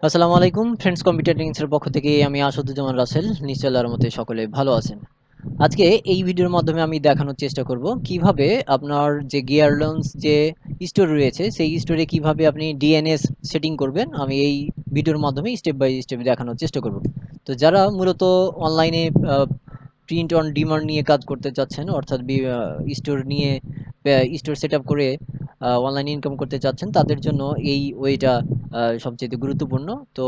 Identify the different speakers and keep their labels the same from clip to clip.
Speaker 1: আসসালামু আলাইকুম friends computer টিংসের পক্ষ থেকে আমি আসাদুজ্জামান রাসেল। নিশ্চয় আল্লাহর মতে সকলে ভালো আছেন। আজকে এই ভিডিওর মাধ্যমে আমি দেখানোর চেষ্টা করব কিভাবে আপনার যে গিয়ারলন্স যে স্টোর রয়েছে সেই স্টোরে কিভাবে আপনি ডিএনএস সেটিং করবেন। আমি এই ভিডিওর মাধ্যমে স্টেপ বাই স্টেপ দেখানোর চেষ্টা করব। তো যারা মূলত অনলাইনে প্রিন্ট অন ডিমান্ড নিয়ে কাজ করতে চাচ্ছেন, অর্থাৎ স্টোর নিয়ে স্টোর সেট আপ করে অনলাইনে ইনকাম করতে চাচ্ছেন, তাদের জন্য এই ওয়েটা সবচেয়ে গুরুত্বপূর্ণ। তো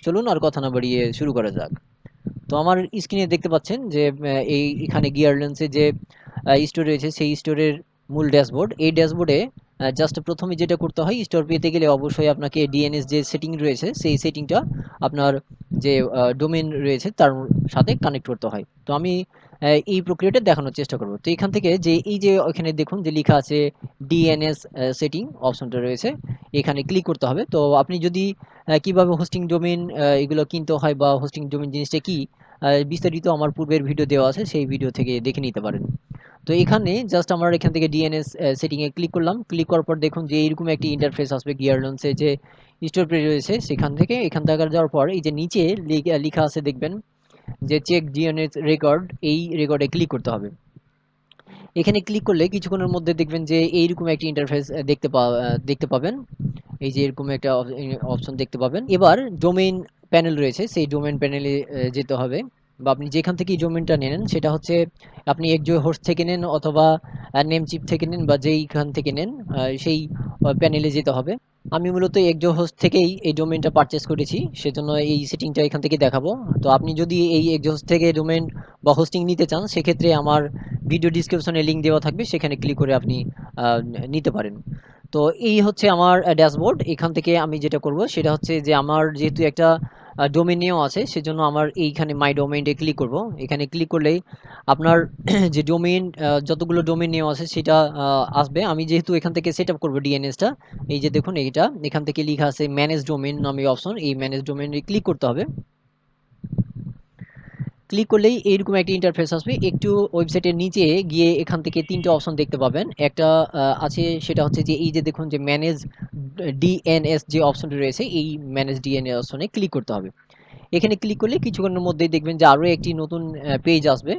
Speaker 1: চলুন আর কথা না বাড়িয়ে শুরু করা যাক। তো আমার স্ক্রিনে দেখতে পাচ্ছেন যে এখানে গিয়ারলেন্সে যে স্টোর রয়েছে সেই স্টোরের মূল ড্যাশবোর্ড। এই ড্যাশবোর্ডে জাস্ট প্রথমে যেটা করতে হয়, স্টোর পেতে গেলে অবশ্যই আপনাকে ডিএনএস যে সেটিং রয়েছে সেই সেটিংটা আপনার যে ডোমেন রয়েছে তার সাথে কানেক্ট করতে হয়। তো আমি এই প্রক্রিয়াটা দেখানোর চেষ্টা করব। তো এখান থেকে যে এই যে এখানে দেখুন যে লেখা আছে ডিএনএস সেটিং অপশনটা রয়েছে, এখানে ক্লিক করতে হবে। তো আপনি যদি কিভাবে হোস্টিং ডোমেন এগুলো কিনতে হয় বা হোস্টিং ডোমেন জিনিসটা কি, বিস্তারিত আমার পূর্বের ভিডিও দেওয়া আছে, সেই ভিডিও থেকে দেখে নিতে পারেন। তো এখানে জাস্ট আমরা এখান থেকে ডিএনএস সেটিংয়ে ক্লিক করলাম। ক্লিক করার পর দেখুন যে এইরকম একটি ইন্টারফেস আসবে গিয়ারলন্সে যে স্টোর পেজ রয়েছে সেখান থেকে। এখান থেকে যাওয়ার পর এই যে নিচে লেখা আছে দেখবেন যে চেক ডিএনএস রেকর্ড, এই রেকর্ডে ক্লিক করতে হবে। এখানে ক্লিক করলে কিছুক্ষণের মধ্যে দেখবেন যে এইরকম একটি ইন্টারফেস দেখতে পাবেন। এই যে এরকম একটা অপশন দেখতে পাবেন। এবার ডোমেইন প্যানেল রয়েছে, সেই ডোমেইন প্যানেলে যেতে হবে, বা আপনি যেখান থেকে ডোমেইনটা নেন সেটা হচ্ছে আপনি এক্সো হোস্ট থেকে নেন অথবা নেমচিপ থেকে নেন বা যেইখান থেকে নেন সেই প্যানেলে যেতে হবে। আমি মূলত এক্সো হোস্ট থেকেই এই ডোমেইনটা পারচেজ করেছি, সেজন্য এই সেটিংটা এখান থেকে দেখাবো। তো আপনি যদি এই এক্সো হোস্ট থেকে ডোমেইন বা হোস্টিং নিতে চান, সেক্ষেত্রে আমার ভিডিও ডিসক্রিপশনে লিঙ্ক দেওয়া থাকবে, সেখানে ক্লিক করে আপনি নিতে পারেন। তো এই হচ্ছে আমার ড্যাশবোর্ড। এখান থেকে আমি যেটা করব সেটা হচ্ছে যে আমার যেহেতু একটা ডোমেন নেওয়া আছে, সেজন্য আমার এইখানে মাই ডোমেইনে ক্লিক করব। এখানে ক্লিক করলেই আপনার যে ডোমেইন যতগুলো ডোমেইন নেওয়া আছে সেটা আসবে। আমি যেহেতু এখান থেকে সেট আপ করবো ডিএনএসটা, এই যে দেখুন এইটা এখান থেকে লেখা আছে ম্যানেজ ডোমেইন নামে অপশন, এই ম্যানেজ ডোমেইনে ক্লিক করতে হবে। ক্লিক করলেই এইরকম একটা ইন্টারফেস আসবে। একটু ওয়েবসাইটের নিচে গিয়ে এখান থেকে তিনটে অপশন দেখতে পাবেন। একটা আছে, সেটা হচ্ছে যে এই যে দেখুন যে ম্যানেজ ডিএনএস যে অপশনটি রয়েছে, এই ম্যানেজ ডিএনএস অপশনে ক্লিক করতে হবে। এখানে ক্লিক করলে কিছুক্ষণের মধ্যেই দেখবেন যে আরও একটি নতুন পেজ আসবে।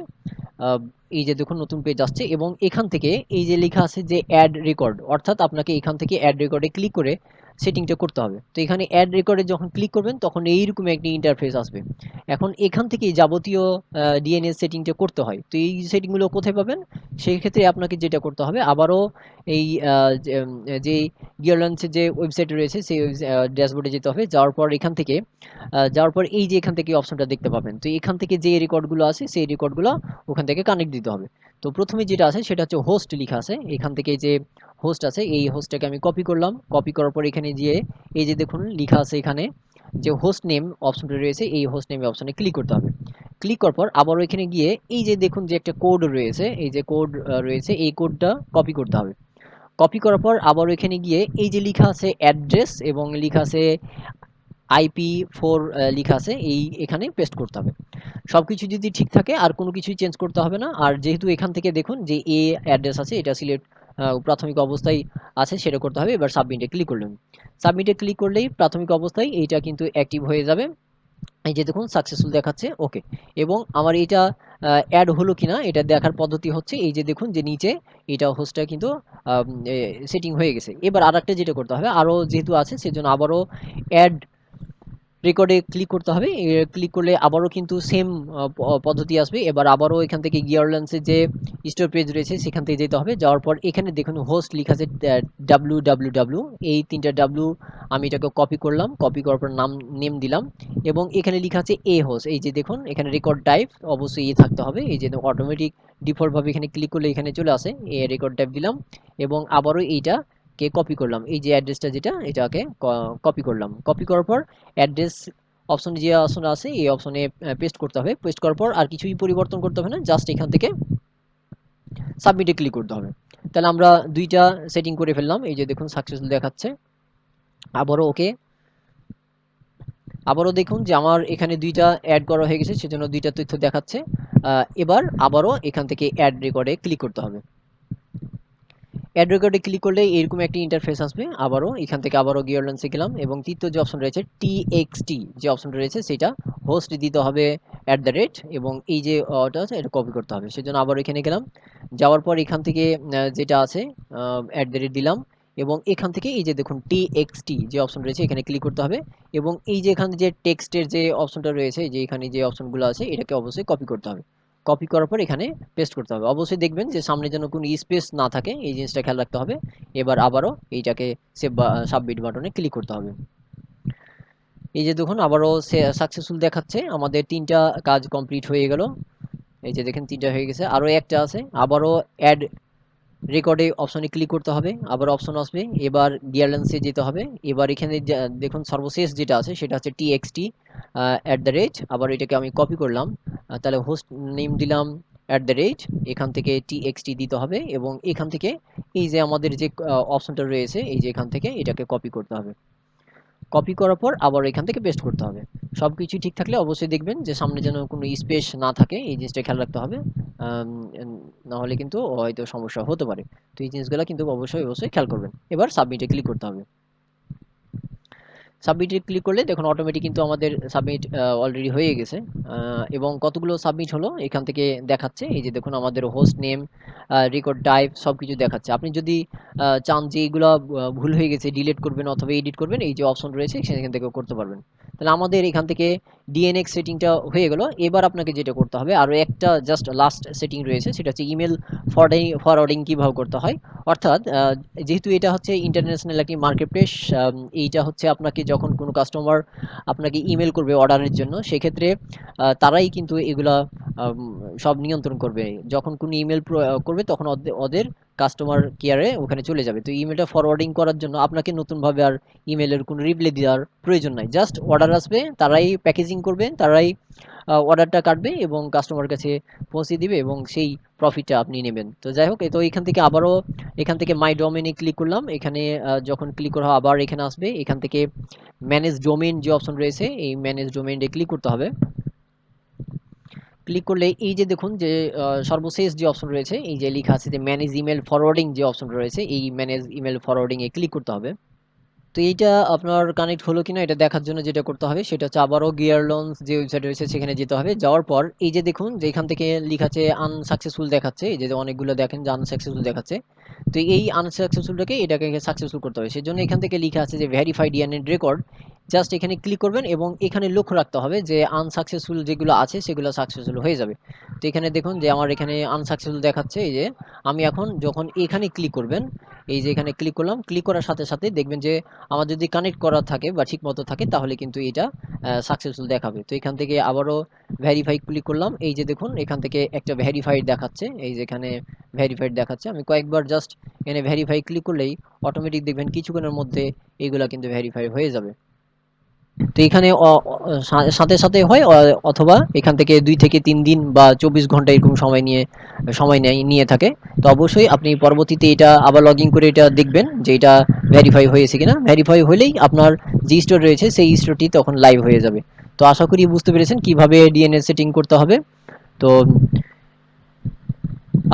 Speaker 1: আহ, এই যে দেখুন নতুন পেজ আসছে, এবং এখান থেকে এই যে লেখা আছে যে অ্যাড রেকর্ড, অর্থাৎ আপনাকে এখান থেকে অ্যাড রেকর্ডে ক্লিক করে সেটিংটা করতে হবে। তো এখানে অ্যাড রেকর্ডে যখন ক্লিক করবেন তখন এইরকম একটি ইন্টারফেস আসবে। এখন এখান থেকে যাবতীয় ডিএনএস সেটিংটা করতে হয়। তো এই সেটিংগুলো কোথায় পাবেন? সেই ক্ষেত্রে আপনাকে যেটা করতে হবে, আবারও এই যে গিয়ারল্যান্ডসের যে ওয়েবসাইট রয়েছে সেই ড্যাশবোর্ডে যেতে হবে। যাওয়ার পর এখান থেকে যাওয়ার পর এই যে এখান থেকে অপশনটা দেখতে পাবেন। তো এখান থেকে যে রেকর্ডগুলো আছে সেই রেকর্ডগুলো ওখান থেকে কানেক্ট দিতে হবে। তো প্রথমে যেটা আছে সেটা হচ্ছে হোস্ট লেখা আছে, এখান থেকে যে হোস্ট আছে এই হোস্টটাকে আমি কপি করলাম। কপি করার পর এখানে গিয়ে এই যে দেখুন লেখা আছে এখানে যে হোস্ট নেম অপশনটা রয়েছে, এই হোস্ট নেম অপশনে ক্লিক করতে হবে। ক্লিক করার পর আবারও এখানে গিয়ে এই যে দেখুন যে একটা কোড রয়েছে, এই যে কোড রয়েছে এই কোডটা কপি করতে হবে। কপি করার পর আবারও এখানে গিয়ে এই যে লেখা আছে অ্যাড্রেস এবং লেখা আছে IP4 লেখা আছে, এই এখানে পেস্ট করতে হবে। সবকিছু যদি ঠিক থাকে আর কোনো কিছুই চেঞ্জ করতে হবে না। আর যেহেতু এখান থেকে দেখুন যে অ্যাড্রেস আছে, এটা সিলেক্ট প্রাথমিক অবস্থায় আছে সেটা করতে হবে। এবার সাবমিটে ক্লিক করলেন। সাবমিটে ক্লিক করলেই প্রাথমিক অবস্থায় এইটা কিন্তু অ্যাক্টিভ হয়ে যাবে। এই যে দেখুন সাকসেসফুল দেখাচ্ছে, ওকে। এবং আমার এটা অ্যাড হলো কিনা এটা দেখার পদ্ধতি হচ্ছে এই যে দেখুন যে নিচে এটা হোস্টটা কিন্তু সেটিং হয়ে গেছে। এবার আরেকটা যেটা করতে হবে, আরও যেহেতু আছে সেজন্য আবারও অ্যাড রেকর্ডে ক্লিক করতে হবে। ক্লিক করলে আবারও কিন্তু সেম পদ্ধতি আসবে। এবার আবারও এখান থেকে গিয়ারল্যান্ডসের যে স্টোর পেজ রয়েছে সেখান থেকে যেতে হবে। যাওয়ার পর এখানে দেখুন হোস্ট লেখা আছে www, এই তিনটা ডাব্লিউ আমি এটাকে কপি করলাম। কপি করার পর নেম দিলাম, এবং এখানে লেখা আছে এ হোস্ট, এই যে দেখুন এখানে রেকর্ড টাইপ অবশ্যই থাকতে হবে। এই যে অটোমেটিক ডিফল্টভাবে এখানে ক্লিক করলে এখানে চলে আসে, এ রেকর্ড টাইপ দিলাম এবং আবারও এইটা কে কপি করলাম। এই যে অ্যাড্রেসটা যেটা এটাকে কপি করলাম। কপি করার পর অ্যাড্রেস অপশন যে অপশন আছে এই অপশনে পেস্ট করতে হবে। পেস্ট করার পর আর কিছুই পরিবর্তন করতে হবে না, জাস্ট এখান থেকে সাবমিটে ক্লিক করতে হবে। তাহলে আমরা দুইটা সেটিং করে ফেললাম। এই যে দেখুন সাকসেসফুল দেখাচ্ছে। আবারও ওকে। আবারও দেখুন যে আমার এখানে দুইটা অ্যাড করা হয়ে গেছে, সেজন্য দুইটা তথ্য দেখাচ্ছে। এবার আবারও এখান থেকে অ্যাড রেকর্ডে ক্লিক করতে হবে। অ্যাড রেকর্ডে ক্লিক করলে এরকম একটা ইন্টারফেস আসবে। আবারও এখান থেকে আবারও গিয়ার লেন্সে গেলাম এবং তৃতীয় যে অপশন রয়েছে টিএক্সটি যে অপশনটা রয়েছে সেটা হোস্ট দিতে হবে এবং এই যে ওটা আছে এটা কপি করতে হবে। সেজন্য আবার এখানে গেলাম। যাওয়ার পর এখান থেকে যেটা আছে দিলাম এবং এখান থেকে এই যে দেখুন টিএক্সটি যে অপশন রয়েছে এখানে ক্লিক করতে হবে এবং এই যে এখানে যে টেক্সটের যে অপশনটা রয়েছে যে এখানে যে অপশনগুলো আছে এটাকে অবশ্যই কপি করতে হবে। কপি করার পর এখানে পেস্ট করতে হবে। অবশ্যই দেখবেন যে সামনে যেন কোনো স্পেস না থাকে, এই জিনিসটা খেয়াল রাখতে হবে। এবার আবারও এইটাকে সেভ বা সাবমিট বাটনে ক্লিক করতে হবে। এই যে দেখুন আবারও সাকসেসফুল দেখাচ্ছে, আমাদের ৩টা কাজ কমপ্লিট হয়ে গেল। এই যে দেখেন ৩টা হয়ে গেছে, আরও একটা আছে। আবারও অ্যাড রেকর্ডে অপশনে ক্লিক করতে হবে, আবার অপশন আসবে, এবার গিয়ার লেন্সে যেতে হবে। এবার এখানে দেখুন সর্বশেষ যেটা আছে সেটা হচ্ছে টিএক্সটি আবার এটাকে আমি কপি করলাম। তাহলে হোস্ট নেম দিলাম এখান থেকে টিএক্সটি দিতে হবে এবং এখান থেকে এই যে আমাদের যে অপশনটা রয়েছে এই যে এখান থেকে এটাকে কপি করতে হবে। কপি করার পর আবার এখান থেকে পেস্ট করতে হবে। সবকিছু ঠিক থাকলে অবশ্যই দেখবেন যে সামনে যেন কোনো স্পেস না থাকে, এই জিনিসটা খেয়াল রাখতে হবে। আম, না হলে কিন্তু হয়তো সমস্যা হতে পারে। তো এই জিনিসগুলো কিন্তু অবশ্যই খেয়াল করবেন। এবার সাবমিটে ক্লিক করতে হবে। সাবমিটে ক্লিক করলে দেখুন অটোমেটিক কিন্তু আমাদের সাবমিট অলরেডি হয়ে গেছে। এবং কতগুলো সাবমিট হলো এখান থেকে দেখাচ্ছে। এই যে দেখুন আমাদের হোস্ট নেম, রেকর্ড টাইপ সব কিছু দেখাচ্ছে। আপনি যদি চান যে এইগুলো ভুল হয়ে গেছে ডিলিট করবেন অথবা এডিট করবেন, এই যে অপশন রয়েছে সেখান থেকে করতে পারবেন। তাহলে আমাদের এখান থেকে ডিএনএক্স সেটিংটা হয়ে গেল। এবার আপনাকে যেটা করতে হবে আরও একটা জাস্ট লাস্ট সেটিং রয়েছে, সেটা হচ্ছে ইমেল ফরওয়ার্ডিং কীভাবে করতে হয়। অর্থাৎ যেহেতু এটা হচ্ছে ইন্টারন্যাশনাল একটি মার্কেট প্লেস, এইটা হচ্ছে আপনাকে যখন কোনো কাস্টমার আপনাকে ইমেল করবে অর্ডারের জন্য, সেক্ষেত্রে তারাই কিন্তু এগুলা আম, সব নিয়ন্ত্রণ করবে। যখন কোনো ইমেল করবে তখন ওদের কাস্টমার কেয়ারে ওখানে চলে যাবে। তো ইমেলটা ফরওয়ার্ডিং করার জন্য আপনাকে নতুনভাবে আর ইমেলের কোনো রিপ্লাই দেওয়ার প্রয়োজন নাই। জাস্ট অর্ডার আসবে, তারাই প্যাকেজিং করবে, তারাই অর্ডারটা কাটবে এবং কাস্টমার কাছে পৌঁছে দিবে এবং সেই প্রফিটটা আপনি নেবেন। তো যাই হোক, তো এখান থেকে আবারও এখান থেকে মাই ডোমেইনে ক্লিক করলাম। এখানে যখন ক্লিক করা আবার এখানে আসবে, এখান থেকে ম্যানেজ ডোমেইন যে অপশন রয়েছে এই ম্যানেজ ডোমেইনে ক্লিক করতে হবে। ক্লিক করলে এই যে দেখুন যে সর্বশেষ যে অপশন রয়েছে এই যে লেখা আছে যে ম্যানেজ ইমেল ফরওয়ার্ডিং যে অপশন রয়েছে এই ম্যানেজ ইমেল ফরওয়ার্ডিং এ ক্লিক করতে হবে। তো এইটা আপনার কানেক্ট হলো কিনা এটা দেখার জন্য যেটা করতে হবে সেটা হচ্ছে আবারও গিয়ার লঞ্চ যে ওয়েবসাইট রয়েছে সেখানে যেতে হবে। যাওয়ার পর এই যে দেখুন যে এখান থেকে লেখা আছে আনসাকসেসফুল দেখাচ্ছে, এই যে অনেকগুলো দেখেন যে আনসাকসেসফুল দেখাচ্ছে। তো এই আনসাকসেসফুলটাকে এটাকে সাকসেসফুল করতে হবে। সেজন্য এখান থেকে লেখা আছে যে ভেরিফাইড ডিএনএ রেকর্ড, জাস্ট এখানে ক্লিক করবেন এবং এখানে লক্ষ্য রাখতে হবে যে আনসাকসেসফুল যেগুলো আছে সেগুলো সাকসেসফুল হয়ে যাবে। তো এখানে দেখুন যে আমার এখানে আনসাকসেসফুল দেখাচ্ছে। এই যে আমি এখন যখন এখানে ক্লিক করবেন, এই যে এখানে ক্লিক করলাম, ক্লিক করার সাথে সাথে দেখবেন যে আমার যদি কানেক্ট করা থাকে বা ঠিক মতো থাকে তাহলে কিন্তু এটা সাকসেসফুল দেখাবে। তো এখান থেকে আবারও ভেরিফাই ক্লিক করলাম। এই যে দেখুন এখান থেকে একটা ভেরিফাইড দেখাচ্ছে, এই যে এখানে ভেরিফাইড দেখাচ্ছে। আমি কয়েকবার জাস্ট এখানে ভেরিফাই ক্লিক করলেই অটোমেটিক দেখবেন কিছুক্ষণের মধ্যে এইগুলা কিন্তু ভেরিফাই হয়ে যাবে। তো এখানে সাথে সাথে হয় অথবা এখান থেকে 2 থেকে 3 দিন বা 24 ঘন্টা এরকম নিয়ে থাকে। তো অবশ্যই আপনি পরবর্তীতে এটা আবার লগ ইন করে এটা দেখবেন যে এটা ভেরিফাই হয়েছে কিনা। ভেরিফাই হলেই আপনার যে স্টোর রয়েছে সেই স্টোরটি তখন লাইভ হয়ে যাবে। তো আশা করি বুঝতে পেরেছেন কিভাবে ডিএনএস সেটিং করতে হবে। তো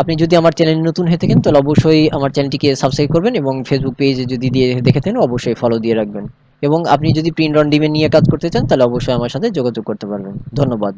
Speaker 1: আপনি যদি আমার চ্যানেলে নতুন হয়ে থাকেন তাহলে অবশ্যই আমার চ্যানেলটিকে সাবস্ক্রাইব করবেন এবং ফেসবুক পেজে যদি দিয়ে দেখে থাকেন অবশ্যই ফলো দিয়ে রাখবেন। এবং আপনি যদি প্রিন্ট অন ডিমান্ড নিয়ে কাজ করতে চান তাহলে অবশ্যই আমার সাথে যোগাযোগ করতে পারবেন। ধন্যবাদ।